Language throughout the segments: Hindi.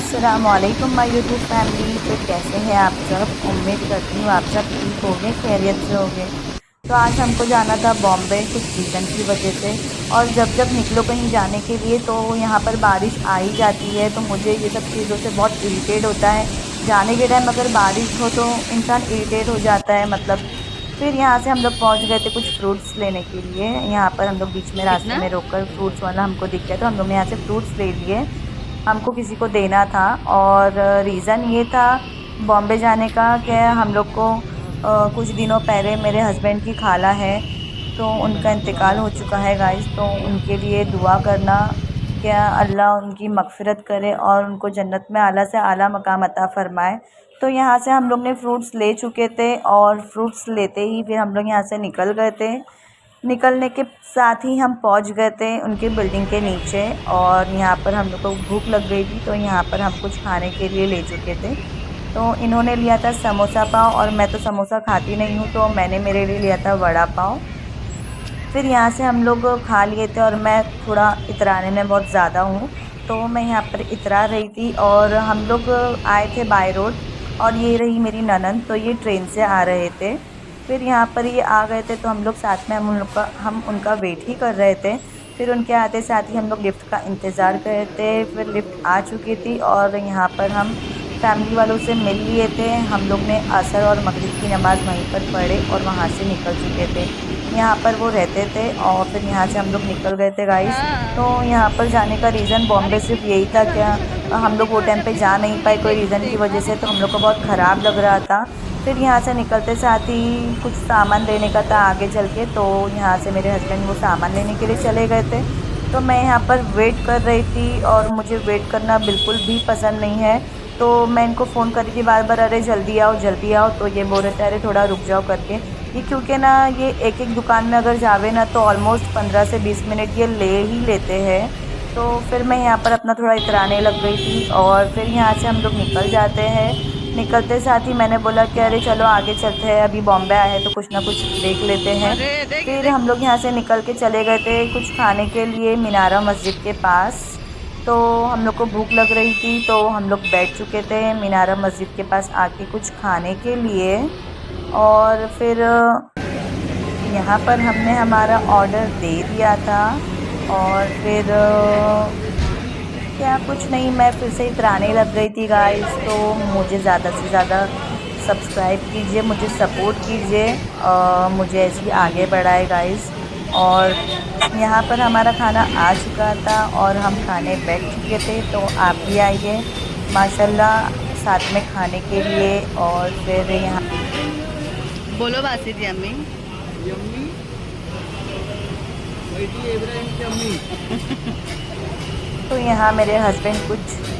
अस्सलामुअलैकुम माय यूट्यूब फैमिली। तो कैसे हैं आप सब? उम्मीद करती हूँ आप सब ठीक होंगे, खैरियत से होंगे। तो आज हमको जाना था बॉम्बे कुछ रीज़न की वजह से। और जब जब निकलो कहीं जाने के लिए तो यहाँ पर बारिश आ ही जाती है, तो मुझे ये सब चीज़ों से बहुत इरिटेट होता है। जाने के टाइम अगर बारिश हो तो इंसान इरिटेट हो जाता है मतलब। फिर यहाँ से हम लोग पहुँच गए थे कुछ फ्रूट्स लेने के लिए। यहाँ पर हम लोग बीच में रास्ते कितना? में रोककर फ्रूट्स वाला हमको दिख गया, तो हम लोग ने यहाँ से फ्रूट्स ले लिए। हमको किसी को देना था। और रीज़न ये था बॉम्बे जाने का क्या हम लोग को कुछ दिनों पहले मेरे हस्बैंड की खाला है, तो उनका इंतकाल हो चुका है गाइस। तो उनके लिए दुआ करना, क्या अल्लाह उनकी मग़फ़िरत करे और उनको जन्नत में आला से आला मकाम अता फ़रमाए। तो यहाँ से हम लोग ने फ्रूट्स ले चुके थे और फ्रूट्स लेते ही फिर हम लोग यहाँ से निकल गए थे। निकलने के साथ ही हम पहुंच गए थे उनकी बिल्डिंग के नीचे। और यहाँ पर हम लोग को भूख लग गई थी, तो यहाँ पर हम कुछ खाने के लिए ले चुके थे। तो इन्होंने लिया था समोसा पाव, और मैं तो समोसा खाती नहीं हूँ, तो मैंने मेरे लिए लिया था वड़ा पाव। फिर यहाँ से हम लोग खा लिए थे, और मैं थोड़ा इतराने में बहुत ज़्यादा हूँ, तो मैं यहाँ पर इतरा रही थी। और हम लोग आए थे बाय रोड, और ये रही मेरी ननंद, तो ये ट्रेन से आ रहे थे। फिर यहाँ पर ये आ गए थे, तो हम लोग साथ में हम उनका वेट ही कर रहे थे। फिर उनके आते साथ ही हम लोग लिफ़्ट का इंतज़ार कर रहे थे। फिर लिफ़्ट आ चुकी थी, और यहाँ पर हम फैमिली वालों से मिल लिए थे। हम लोग ने असर और मगरिब की नमाज़ वहीं पर पढ़े और वहाँ से निकल चुके थे। यहाँ पर वो रहते थे, और फिर यहाँ से हम लोग निकल गए थे गाइस। तो हाँ। यहाँ पर जाने का रीज़न बॉम्बे सिर्फ यही था क्या, हम लोग वो टाइम पे जा नहीं पाए कोई देख रीज़न की देखा वजह से, तो मैंने। हम लोग को बहुत ख़राब लग रहा था। फिर यहाँ से निकलते साथ ही कुछ सामान लेने का था आगे चल के, तो यहाँ से मेरे हस्बैंड वो सामान लेने के लिए चले गए थे। तो मैं यहाँ पर वेट कर रही थी, और मुझे वेट करना बिल्कुल भी पसंद नहीं है। तो मैं इनको फ़ोन कर रही थी बार बार, अरे जल्दी आओ जल्दी आओ, तो ये बोल रहे थे अरे थोड़ा रुक जाओ करके। ये क्योंकि ना ये एक एक दुकान में अगर जावे ना तो ऑलमोस्ट 15 से 20 मिनट ये ले ही लेते हैं। तो फिर मैं यहाँ पर अपना थोड़ा इतराने लग गई थी, और फिर यहाँ से हम लोग निकल जाते हैं। निकलते साथ ही मैंने बोला कि अरे चलो आगे चलते हैं, अभी बॉम्बे आए हैं तो कुछ ना कुछ देख लेते हैं। अरे देख फिर देख। हम लोग यहाँ से निकल के चले गए थे कुछ खाने के लिए मीनारा मस्जिद के पास। तो हम लोग को भूख लग रही थी, तो हम लोग बैठ चुके थे मीनारा मस्जिद के पास आके कुछ खाने के लिए। और फिर यहाँ पर हमने हमारा ऑर्डर दे दिया था। और फिर क्या कुछ नहीं, मैं फिर से इतराने लग गई थी गाइस। तो मुझे ज़्यादा से ज़्यादा सब्सक्राइब कीजिए, मुझे सपोर्ट कीजिए, मुझे ऐसे ही आगे बढ़ाए गाइस। और यहाँ पर हमारा खाना आ चुका था और हम खाने बैठ चुके थे, तो आप भी आइए माशाल्लाह साथ में खाने के लिए। और फिर यहाँ बोलो बासित यम्मी। यम्मी बैठी इब्राहिम की अम्मी। तो यहाँ मेरे हस्बैंड कुछ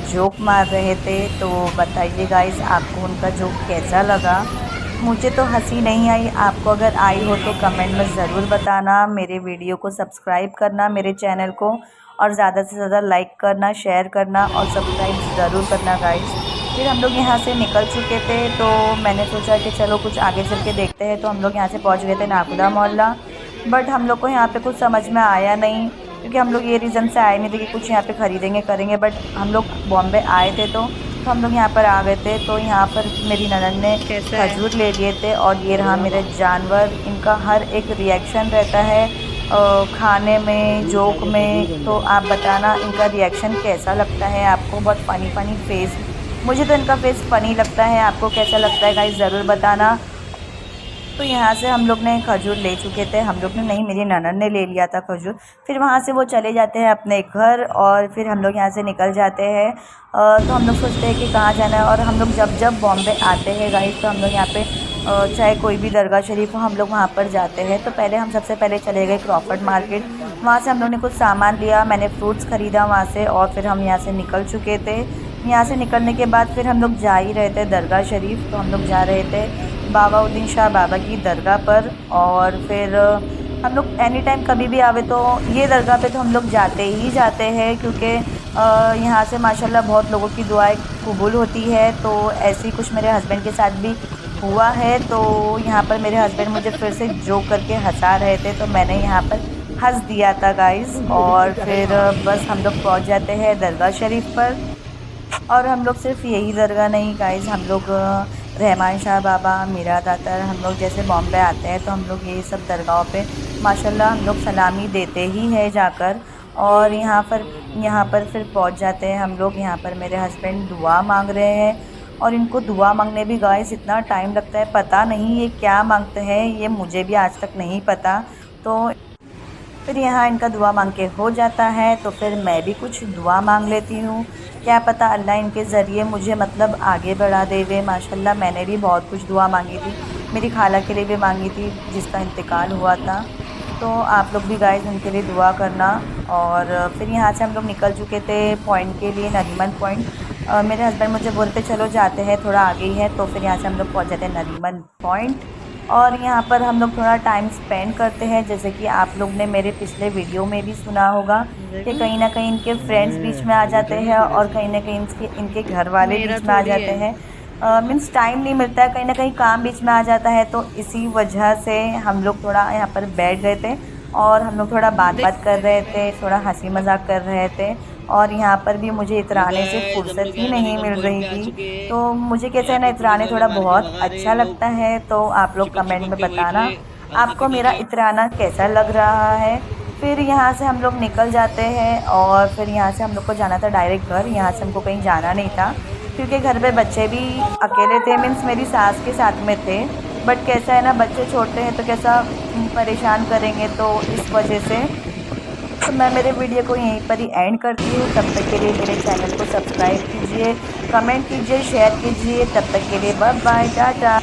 जोक मार रहे थे, तो बताइए गाइस आपको उनका जोक कैसा लगा। मुझे तो हंसी नहीं आई, आपको अगर आई हो तो कमेंट में ज़रूर बताना। मेरे वीडियो को सब्सक्राइब करना मेरे चैनल को, और ज़्यादा से ज़्यादा लाइक करना, शेयर करना और सब्सक्राइब ज़रूर करना गाइस। फिर हम लोग यहाँ से निकल चुके थे, तो मैंने सोचा कि चलो कुछ आगे चल के देखते हैं। तो हम लोग यहाँ से पहुँच गए थे नागुदा मोहल्ला। बट हम लोग को यहाँ पे कुछ समझ में आया नहीं, क्योंकि हम लोग ये रीज़न से आए नहीं थे कि कुछ यहाँ पे ख़रीदेंगे करेंगे। बट हम लोग बॉम्बे आए थे, तो हम लोग यहाँ पर आ गए थे। तो यहाँ पर मेरी ननद ने कैसा है? खजूर ले लिए थे, और ये रहा मेरे जानवर। इनका हर एक रिएक्शन रहता है खाने में, जोक में। तो आप बताना इनका रिएक्शन कैसा लगता है आपको। बहुत फ़नी फ़नी फेस, मुझे तो इनका फेस फ़नी लगता है। आपको कैसा लगता है गाइस ज़रूर बताना। तो यहाँ से हम लोग ने खजूर ले चुके थे, हम लोग ने नहीं, मेरी ननद ने ले लिया था खजूर। फिर वहाँ से वो चले जाते हैं अपने घर, और फिर हम लोग यहाँ से निकल जाते हैं। तो हम लोग सोचते हैं कि कहाँ जाना है। और हम लोग जब जब बॉम्बे आते हैं गाइस, तो हम लोग यहाँ पे चाहे कोई भी दरगाह शरीफ हो, हम लोग वहाँ पर जाते हैं। तो पहले हम सबसे पहले चले गए क्रॉफर्ड मार्केट। वहाँ से हम लोग ने कुछ सामान लिया, मैंने फ्रूट्स ख़रीदा वहाँ से, और फिर हम यहाँ से निकल चुके थे। यहाँ से निकलने के बाद फिर हम लोग जा ही रहे थे दरगाह शरीफ। तो हम लोग जा रहे थे बाबाउद्दीन शाह बाबा की दरगाह पर। और फिर हम लोग एनी टाइम कभी भी आवे तो ये दरगाह पे तो हम लोग जाते ही जाते हैं, क्योंकि यहाँ से माशाल्लाह बहुत लोगों की दुआएं कबूल होती है। तो ऐसे ही कुछ मेरे हस्बैंड के साथ भी हुआ है। तो यहाँ पर मेरे हस्बैंड मुझे फिर से जोक करके हंसा रहे थे, तो मैंने यहाँ पर हंस दिया था गाइस। और फिर बस हम लोग पहुँच जाते हैं दरगाह शरीफ पर। और हम लोग सिर्फ यही दरगाह नहीं गाइस, हम लोग रहमान शाह बाबा, मीरा दातर, हम लोग जैसे बॉम्बे आते हैं तो हम लोग ये सब दरगाहों पे माशाल्लाह हम लोग सलामी देते ही हैं जाकर। और यहाँ पर फिर पहुँच जाते हैं हम लोग। यहाँ पर मेरे हस्बैंड दुआ मांग रहे हैं और इनको दुआ मांगने भी गाइस इतना टाइम लगता है, पता नहीं ये क्या मांगते हैं, ये मुझे भी आज तक नहीं पता। तो फिर यहाँ इनका दुआ मांग के हो जाता है तो फिर मैं भी कुछ दुआ मांग लेती हूँ। क्या पता अल्लाह इनके ज़रिए मुझे मतलब आगे बढ़ा देवे। माशाल्लाह मैंने भी बहुत कुछ दुआ मांगी थी, मेरी खाला के लिए भी मांगी थी जिसका इंतकाल हुआ था। तो आप लोग भी गाइस उनके लिए दुआ करना। और फिर यहाँ से हम लोग निकल चुके थे पॉइंट के लिए, नरीमन पॉइंट। मेरे हस्बैंड मुझे बोलते चलो जाते हैं, थोड़ा आगे ही है। तो फिर यहाँ से हम लोग पहुँच जाते हैं नरीमन पॉइंट और यहाँ पर हम लोग थोड़ा टाइम स्पेंड करते हैं। जैसे कि आप लोग ने मेरे पिछले वीडियो में भी सुना होगा कि कहीं ना कहीं इनके फ्रेंड्स बीच में आ जाते हैं और कहीं ना कहीं इनके घर वाले बीच में आ जाते हैं। मीन्स टाइम नहीं मिलता है, कहीं ना कहीं काम बीच में आ जाता है। तो इसी वजह से हम लोग थोड़ा यहाँ पर बैठ गए थे और हम लोग थोड़ा बात कर रहे थे, थोड़ा हंसी मजाक कर रहे थे। और यहाँ पर भी मुझे इतराने से फुर्सत ही नहीं मिल रही थी। तो मुझे कैसे है ना, इतराने थोड़ा बहुत अच्छा लगता है। तो आप लोग कमेंट में बताना आपको मेरा इतराना कैसा लग रहा है। फिर यहाँ से हम लोग निकल जाते हैं और फिर यहाँ से हम लोग को जाना था डायरेक्ट घर। यहाँ से हमको कहीं जाना नहीं था क्योंकि घर पे बच्चे भी अकेले थे, मीन्स मेरी सास के साथ में थे। बट कैसा है ना, बच्चे छोटे हैं तो कैसा परेशान करेंगे, तो इस वजह से तो मैं मेरे वीडियो को यहीं पर ही एंड करती हूँ। तब तक के लिए मेरे चैनल को सब्सक्राइब कीजिए, कमेंट कीजिए, शेयर कीजिए। तब तक के लिए बाय बाय, टाटा।